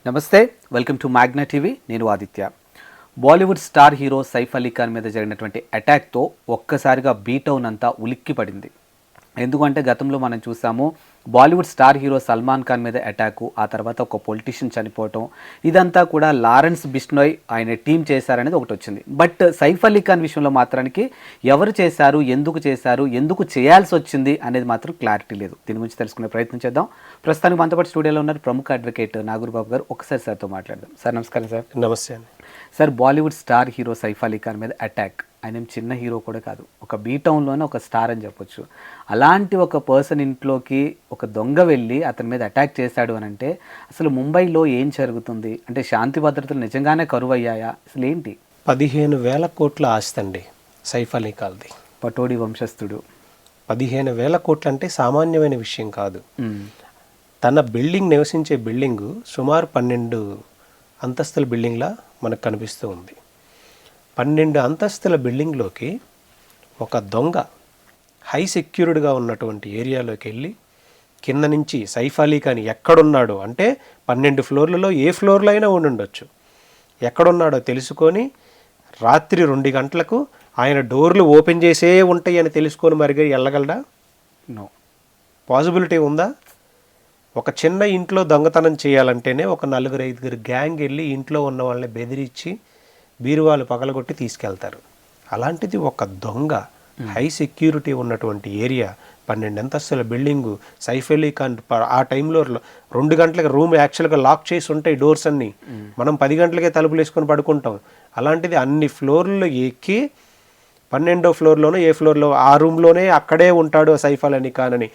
నమస్తే, welcome to Magna TV. నేను Aditya. Bollywood star hero Saif Ali Khan మీద జరిగినటువంటి అటాక్తో ఒక్కసారిగా బీటౌన్ అంతా ఉలిక్కి పడింది. ఎందుకంటే గతంలో మనం చూసాము బాలీవుడ్ స్టార్ హీరో సల్మాన్ ఖాన్ మీద అటాకు, ఆ తర్వాత ఒక పొలిటీషియన్ చనిపోవటం, ఇదంతా కూడా లారెన్స్ బిష్నోయ్ ఆయన టీం చేశారనేది ఒకటి వచ్చింది. బట్ సైఫ్ అలీ ఖాన్ విషయంలో మాత్రానికి ఎవరు చేశారు, ఎందుకు చేయాల్సి వచ్చింది అనేది మాత్రం క్లారిటీ లేదు. దీని గురించి తెలుసుకునే ప్రయత్నం చేద్దాం. ప్రస్తుతానికి మనతో పాటు స్టూడియోలో ఉన్నారు ప్రముఖ అడ్వకేట్ నాగూర్ బాబు గారు. ఒకసారి సార్తో మాట్లాడదాం. సార్ నమస్కారం. సార్ నమస్తే అండి. Sir, Bollywood star hero Saif Ali Khan మీద అటాక్, ఆయన చిన్న హీరో కూడా కాదు, ఒక బీటౌన్లోనే ఒక స్టార్ అని చెప్పొచ్చు. అలాంటి ఒక పర్సన్ ఇంట్లోకి ఒక దొంగ వెళ్ళి అతని మీద అటాక్ చేశాడు అని అంటే అసలు ముంబైలో ఏం జరుగుతుంది? అంటే శాంతి భద్రతలు నిజంగానే కరువు అయ్యాయా? అసలు ఏంటి? 15,000 కోట్ల ఆస్తి అండి సైఫ్ అలీ ఖాన్ది. పటోడి వంశస్థుడు. 15,000 కోట్లు అంటే సామాన్యమైన విషయం కాదు. తన బిల్డింగ్, నివసించే బిల్డింగు సుమారు 12 అంతస్తుల బిల్డింగ్లా మనకు కనిపిస్తూ ఉంది. 12 అంతస్తుల బిల్డింగ్లోకి ఒక దొంగ హై సెక్యూర్డ్గా ఉన్నటువంటి ఏరియాలోకి వెళ్ళి కింద నుంచి సైఫ్ అలీ ఖాన్ ఎక్కడున్నాడో, అంటే 12 ఫ్లోర్లలో ఏ ఫ్లోర్లో అయినా ఉండొచ్చు, ఎక్కడున్నాడో తెలుసుకొని రాత్రి 2 గంటలకు ఆయన డోర్లు ఓపెన్ చేసే ఉంటాయి అని తెలుసుకొని మరిగా వెళ్ళగలడా? నో పాసిబిలిటీ ఉందా? ఒక చిన్న ఇంట్లో దొంగతనం చేయాలంటేనే ఒక 4-5 గ్యాంగ్ వెళ్ళి ఇంట్లో ఉన్న వాళ్ళని బెదిరించి బీరువాలు పగలగొట్టి తీసుకెళ్తారు. అలాంటిది ఒక దొంగ హై సెక్యూరిటీ ఉన్నటువంటి ఏరియా, 12 అంతస్తుల బిల్డింగు, సైఫ్ అలీ ఖాన్ ఆ టైంలో 2 గంటలకు రూమ్ యాక్చువల్గా లాక్ చేసి ఉంటాయి డోర్స్ అన్నీ. మనం 10 గంటలకే తలుపులు వేసుకొని పడుకుంటాం. అలాంటిది అన్ని ఫ్లోర్లు ఎక్కి 12వ ఫ్లోర్లోనో ఏ ఫ్లోర్లో ఆ రూమ్లోనే అక్కడే ఉంటాడు సైఫ్ అలీ ఖాన్ అని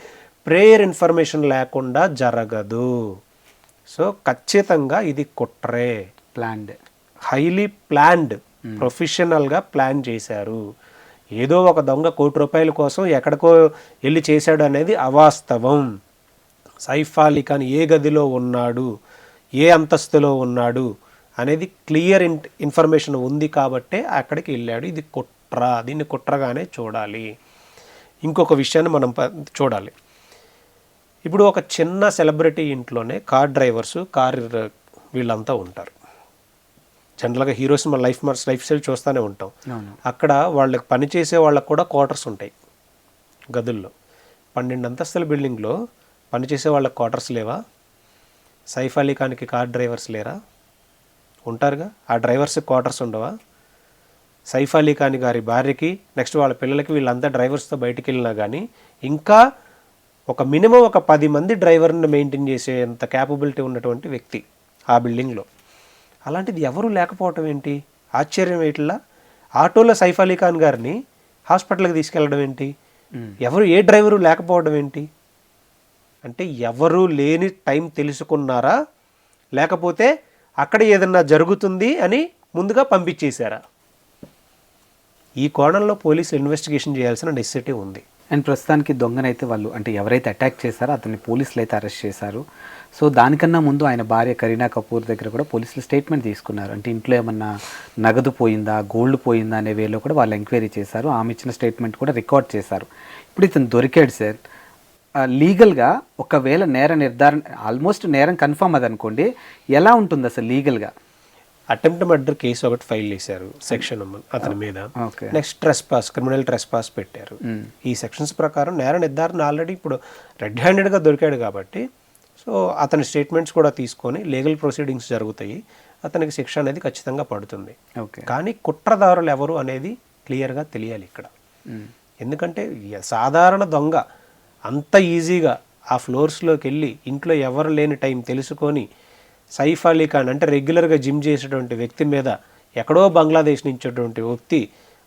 ప్రేయర్ ఇన్ఫర్మేషన్ లేకుండా జరగదు. సో ఖచ్చితంగా ఇది కుట్రే, ప్లాన్డ్, హైలీ ప్లాన్డ్, ప్రొఫెషనల్గా ప్లాన్ చేశారు. ఏదో ఒక దొంగ ₹1,00,00,000 కోసం ఎక్కడికో వెళ్ళి చేశాడు అనేది అవాస్తవం. సైఫ్ అలీ ఖాన్ ఏ గదిలో ఉన్నాడు, ఏ అంతస్తులో ఉన్నాడు అనేది క్లియర్ ఇన్ఫర్మేషన్ ఉంది కాబట్టే అక్కడికి వెళ్ళాడు. ఇది కుట్ర, దీన్ని కుట్రగానే చూడాలి. ఇంకొక విషయాన్ని మనం చూడాలి. ఇప్పుడు ఒక చిన్న సెలబ్రిటీ ఇంట్లోనే కార్ డ్రైవర్స్, వీళ్ళంతా ఉంటారు. జనరల్గా హీరోస్ మన లైఫ్ స్టైల్ చూస్తూనే ఉంటాం. అక్కడ వాళ్ళకి పనిచేసే వాళ్ళకి కూడా క్వార్టర్స్ ఉంటాయి గదుల్లో. 12 అంతస్తుల బిల్డింగ్లో పనిచేసే వాళ్ళకి క్వార్టర్స్ లేవా? సైఫ్ అలీ ఖాన్కి కార్ డ్రైవర్స్ లేరా? ఉంటారుగా. ఆ డ్రైవర్స్కి క్వార్టర్స్ ఉండవా? సైఫ్ అలీ ఖాన్ గారి భార్యకి, నెక్స్ట్ వాళ్ళ పిల్లలకి, వీళ్ళంతా డ్రైవర్స్తో బయటికి వెళ్ళినా కానీ ఇంకా ఒక మినిమం ఒక 10 మంది డ్రైవర్ని మెయింటైన్ చేసేంత క్యాపబిలిటీ ఉన్నటువంటి వ్యక్తి ఆ బిల్డింగ్లో. అలాంటిది ఎవరు లేకపోవటం ఏంటి? ఆశ్చర్యం ఏంటిలా? ఆటోలో సైఫ్ అలీ ఖాన్ గారిని హాస్పిటల్కి తీసుకెళ్ళడం ఏంటి? ఏ డ్రైవరు లేకపోవడం ఏంటి? అంటే ఎవరు లేని టైం తెలుసుకున్నారా, లేకపోతే అక్కడ ఏదన్నా జరుగుతుంది అని ముందుగా పంపించేశారా? ఈ కోణంలో పోలీసులు ఇన్వెస్టిగేషన్ చేయాల్సిన నెసెసిటీ ఉంది. అండ్ ప్రస్తుతానికి దొంగనైతే వాళ్ళు, అంటే ఎవరైతే అటాక్ చేశారో అతన్ని పోలీసులు అయితే అరెస్ట్ చేశారు. సో దానికన్నా ముందు ఆయన భార్య కరీనా కపూర్ దగ్గర కూడా పోలీసులు స్టేట్మెంట్ తీసుకున్నారు. అంటే ఇంట్లో ఏమన్నా నగదు పోయిందా, గోల్డ్ పోయిందా అనే వేలో కూడా వాళ్ళు ఎంక్వైరీ చేశారు. ఆమె ఇచ్చిన స్టేట్మెంట్ కూడా రికార్డ్ చేశారు. ఇప్పుడు ఇతను దొరికాడు సార్. లీగల్గా ఒకవేళ ఆల్మోస్ట్ నేరం కన్ఫర్మ్ అదనుకోండి, ఎలా ఉంటుంది అసలు లీగల్గా? అటెంప్ట్ మర్డర్ కేసు ఒకటి ఫైల్ చేశారు సెక్షన్ అతని మీద. నెక్స్ట్ క్రిమినల్ ట్రెస్పాస్ పెట్టారు. ఈ సెక్షన్స్ ప్రకారం నేర నిర్ధారణ ఆల్రెడీ ఇప్పుడు రెడ్ హ్యాండెడ్గా దొరికాడు కాబట్టి సో అతని స్టేట్మెంట్స్ కూడా తీసుకొని లీగల్ ప్రొసీడింగ్స్ జరుగుతాయి. అతనికి శిక్ష అనేది ఖచ్చితంగా పడుతుంది. కానీ కుట్రదారులు ఎవరు అనేది క్లియర్గా తెలియాలి ఇక్కడ. ఎందుకంటే సాధారణ దొంగ అంత ఈజీగా ఆ ఫ్లోర్స్లోకి వెళ్ళి ఇంట్లో ఎవరు లేని టైం తెలుసుకొని సైఫ్ అలీ ఖాన్ అంటే రెగ్యులర్గా జిమ్ చేసేటువంటి వ్యక్తి మీద ఎక్కడో బంగ్లాదేశ్ నుంచేటువంటి వ్యక్తి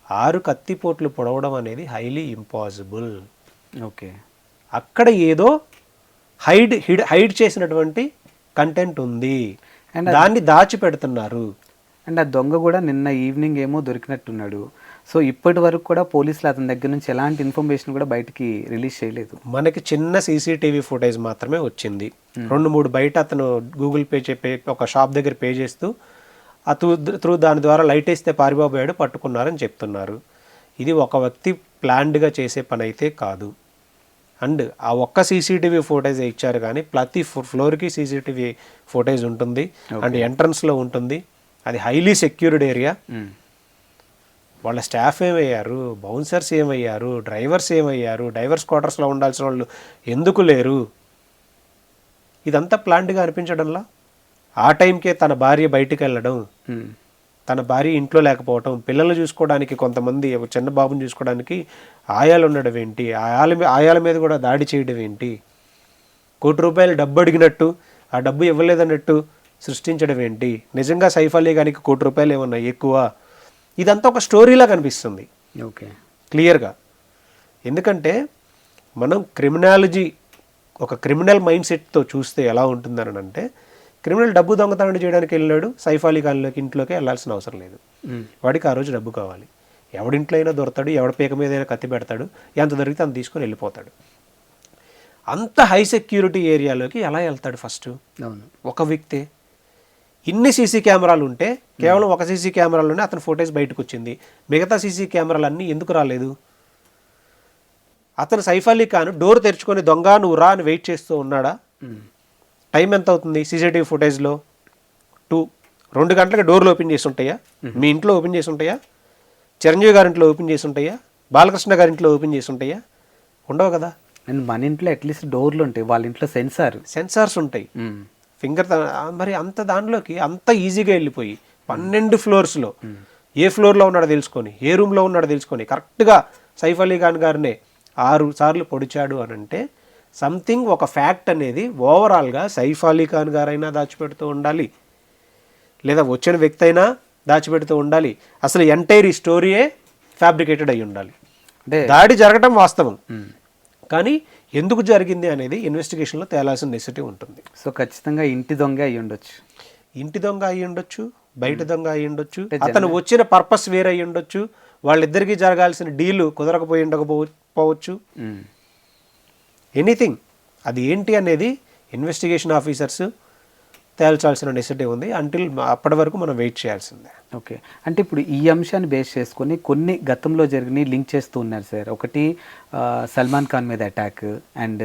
6 కత్తిపోట్లు పొడవడం అనేది హైలీ ఇంపాసిబుల్. ఓకే, అక్కడ ఏదో హైడ్ చేసినటువంటి కంటెంట్ ఉంది, దాన్ని దాచిపెడుతున్నారు. అండ్ ఆ దొంగ కూడా నిన్న ఈవినింగ్ ఏమో దొరికినట్టున్నాడు. సో ఇప్పటి వరకు కూడా పోలీసులు అతని దగ్గర నుంచి ఎలాంటి ఇన్ఫర్మేషన్ కూడా బయటికి రిలీజ్ చేయలేదు. మనకి చిన్న సీసీటీవీ ఫుటేజ్ మాత్రమే వచ్చింది. 2-3 బయట అతను గూగుల్ పే ఒక షాప్ దగ్గర పే చేస్తూ దాని ద్వారా లైట్ వేస్తే పారిబాబోయాడు, పట్టుకున్నారని చెప్తున్నారు. ఇది ఒక వ్యక్తి ప్లాన్డ్గా చేసే పని అయితే కాదు. అండ్ ఆ ఒక్క సీసీటీవీ ఫోటేజ్ ఇచ్చారు కానీ ప్రతి ఫ్లోర్కి సీసీటీవీ ఫోటేజ్ ఉంటుంది అండ్ ఎంట్రన్స్లో ఉంటుంది. అది హైలీ సెక్యూర్డ్ ఏరియా. వాళ్ళ స్టాఫ్ ఏమయ్యారు, బౌన్సర్స్ ఏమయ్యారు, డ్రైవర్స్ ఏమయ్యారు, డ్రైవర్స్ క్వార్టర్స్లో ఉండాల్సిన వాళ్ళు ఎందుకు లేరు? ఇదంతా ప్లాన్డ్గా అనిపించడంలా. ఆ టైంకే తన భార్య బయటికి వెళ్ళడం, తన భార్య ఇంట్లో లేకపోవటం, పిల్లలు చూసుకోవడానికి కొంతమంది చిన్న బాబుని చూసుకోవడానికి ఆయాలు ఉండడం ఏంటి, ఆయాల మీద కూడా దాడి చేయడం ఏంటి, ₹1 కోటి డబ్బు అడిగినట్టు ఆ డబ్బు ఇవ్వలేదన్నట్టు సృష్టించడం ఏంటి, నిజంగా సైఫ్ అలీ ఖాన్కి ₹1 కోటి ఏమన్నా ఎక్కువ? ఇదంతా ఒక స్టోరీలా కనిపిస్తుంది ఓకే క్లియర్గా. ఎందుకంటే మనం క్రిమినాలజీ ఒక క్రిమినల్ మైండ్ సెట్తో చూస్తే ఎలా ఉంటుందని అంటే, క్రిమినల్ డబ్బు దొంగతనం చేయడానికి వెళ్ళాడు, సైఫ్ అలీ ఖాన్లోకి ఇంట్లోకి వెళ్ళాల్సిన అవసరం లేదు. వాడికి ఆ రోజు డబ్బు కావాలి, ఎవడింట్లో అయినా దొరుకుతాడు, ఎవడి పీక మీద అయినా కత్తి పెడతాడు, ఎంత దొరికితే అంత తీసుకొని వెళ్ళిపోతాడు. అంత హై సెక్యూరిటీ ఏరియాలోకి ఎలా వెళ్తాడు ఫస్ట్? ఒక వ్యక్తే. ఇన్ని సీసీ కెమెరాలు ఉంటే కేవలం ఒక సీసీ కెమెరాలోనే అతని ఫోటోస్ బయటకు వచ్చింది, మిగతా సీసీ కెమెరాలన్నీ ఎందుకు రాలేదు? అతను సైఫ్ అలీ ఖాన్ డోర్ తెరుచుకొని దొంగ నువ్వు రా అని వెయిట్ చేస్తూ ఉన్నాడా? టైం ఎంత అవుతుంది సీసీటీవీ ఫుటేజ్లో? 2 గంటలకి డోర్లు ఓపెన్ చేసి ఉంటాయా? మీ ఇంట్లో ఓపెన్ చేసి ఉంటాయా? చిరంజీవి గారింట్లో ఓపెన్ చేసి ఉంటాయా? బాలకృష్ణ గారింట్లో ఓపెన్ చేసి ఉంటాయా? ఉండవు కదా. అండ్ మన ఇంట్లో అట్లీస్ట్ డోర్లు ఉంటాయి, వాళ్ళ ఇంట్లో సెన్సార్స్ ఉంటాయి, ఫింగర్. మరి అంత దానిలోకి అంత ఈజీగా వెళ్ళిపోయి 12 ఫ్లోర్స్లో ఏ ఫ్లోర్లో ఉన్నాడో తెలుసుకొని, ఏ రూమ్లో ఉన్నాడో తెలుసుకొని కరెక్ట్గా సైఫ్ అలీ ఖాన్ గారినే 6 సార్లు పొడిచాడు అని అంటే సంథింగ్ ఒక ఫ్యాక్ట్ అనేది ఓవరాల్గా సైఫ్ అలీ ఖాన్ గారైనా దాచిపెడుతూ ఉండాలి, లేదా వచ్చిన వ్యక్తి అయినా దాచిపెడుతూ ఉండాలి. అసలు ఎంటైర్ ఈ స్టోరీయే ఫ్యాబ్రికేటెడ్ అయి ఉండాలి. దాడి జరగడం వాస్తవం, కానీ ఎందుకు జరిగింది అనేది ఇన్వెస్టిగేషన్లో తేలాల్సిన నెసిటీ ఉంటుంది. సో ఖచ్చితంగా ఇంటి దొంగ అయ్యి ఉండొచ్చు, ఇంటి దొంగ అయ్యి ఉండొచ్చు, బయట దొంగ అయ్యి ఉండొచ్చు, అతను వచ్చిన పర్పస్ వేరే అయ్యి ఉండొచ్చు, వాళ్ళిద్దరికీ జరగాల్సిన డీలు కుదరకపోయి ఉండకపోవచ్చు, ఎనీథింగ్. అది ఏంటి అనేది ఇన్వెస్టిగేషన్ ఆఫీసర్స్ తేల్చాల్సిన నెసిటీ ఉంది. అంటిల్ అప్పటి వరకు మనం వెయిట్ చేయాల్సిందే. ఓకే, అంటే ఇప్పుడు ఈ అంశాన్ని బేస్ చేసుకొని కొన్ని గతంలో జరిగిన లింక్ చేస్తూ ఉన్నారు సార్. ఒకటి సల్మాన్ ఖాన్ మీద attack and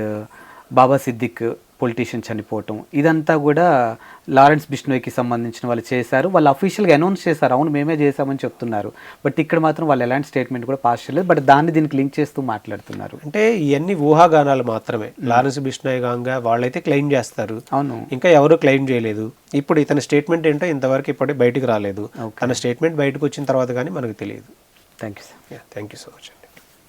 Baba Siddique politician చనిపోవటం, ఇదంతా కూడా లారెన్స్ బిష్నోయ్కి సంబంధించిన వాళ్ళు చేశారు. వాళ్ళు అఫీషియల్గా అనౌన్స్ చేశారు, అవును మేమే చేశామని చెప్తున్నారు. బట్ ఇక్కడ మాత్రం వాళ్ళు ఎలాంటి స్టేట్మెంట్ కూడా పాస్ చేయలేదు. బట్ దాన్ని దీనికి లింక్ చేస్తూ మాట్లాడుతున్నారు. అంటే ఇవన్నీ ఊహాగానాలు మాత్రమే. లారెన్స్ బిష్నోయ్ గాంగా వాళ్ళైతే క్లెయిమ్ చేస్తారు, అవును, ఇంకా ఎవరు క్లెయిమ్ చేయలేదు. ఇప్పుడు ఇతని స్టేట్మెంట్ ఏంటో ఇంతవరకు ఇప్పటికి బయటకు రాలేదు. తన స్టేట్మెంట్ బయటకు వచ్చిన తర్వాత కానీ మనకు తెలియదు. Thank you sir. Thank you so much.